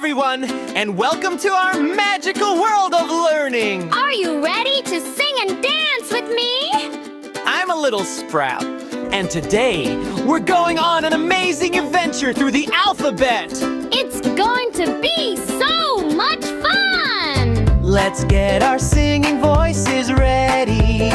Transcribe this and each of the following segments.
everyone, and welcome to our magical world of learning! Are you ready to sing and dance with me? I'm a little sprout, and today we're going on an amazing adventure through the alphabet! It's going to be so much fun! Let's get our singing voices ready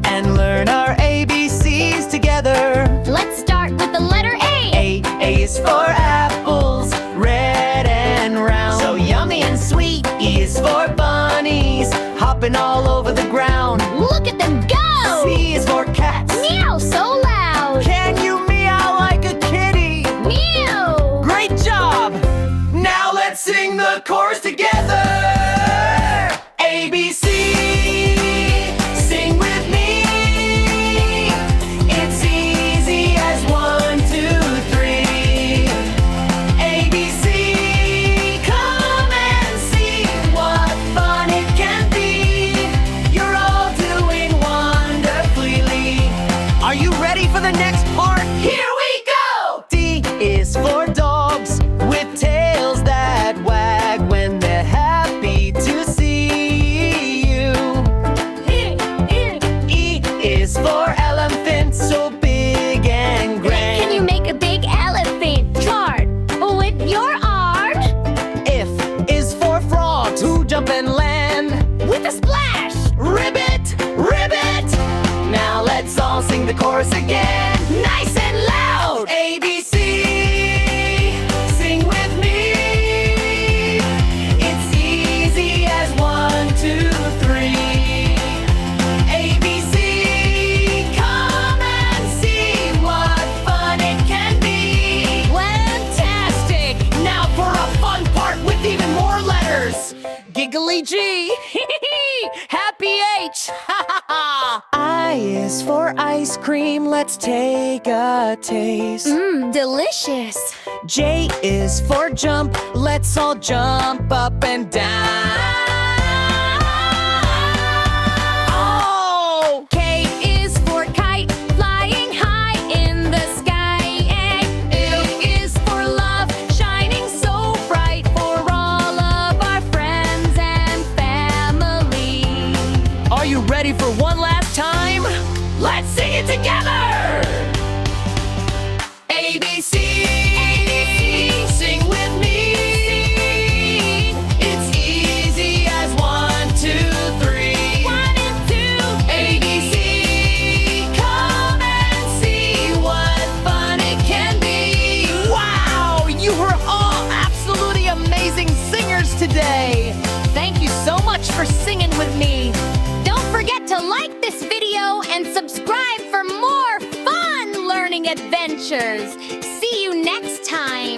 and learn our ABCs together. Let's start with the letter A. A is for apples, red and round. So yummy and sweet. E is for bunnies, hopping all over the ground. Look at them go! C is for cats. Meow so loud! Can you meow like a kitty? Meow! Great job! Now let's sing the chorus together! ABC, sing with me. It's easy as 1, 2, 3. ABC, come and see what fun it can be. You're all doing wonderfully. Are you ready for the next part? Here we go! D is for dogs with tails that wag when they're happy to see you. E is for elephant, so big and grand. Can you make a big elephant chart with your arms? F is for frogs who jump and land With a splash! Ribbit, ribbit! Now let's all sing the chorus again, nice and loud! ABC, sing with me. It's easy as 1, 2, 3. ABC, come and see what fun it can be. Fantastic! Now for a fun part with even more letters. Giggly G, happy H, ha ha ha. I is for ice cream, let's take a taste. Delicious! J is for jump, let's all jump up and down. Oh! K is for kite, flying high in the sky. L is for love, shining so bright for all of our friends and family. Are you ready for one last time? Let's sing it together! ABC, sing with me. It's easy as 1, 2, 3. 1 and 2. ABC, come and see what fun it can be. Wow, you were all absolutely amazing singers today. Thank you so much for singing with me. Don't forget to like this video and subscribe for more fun learning adventures. See you next time.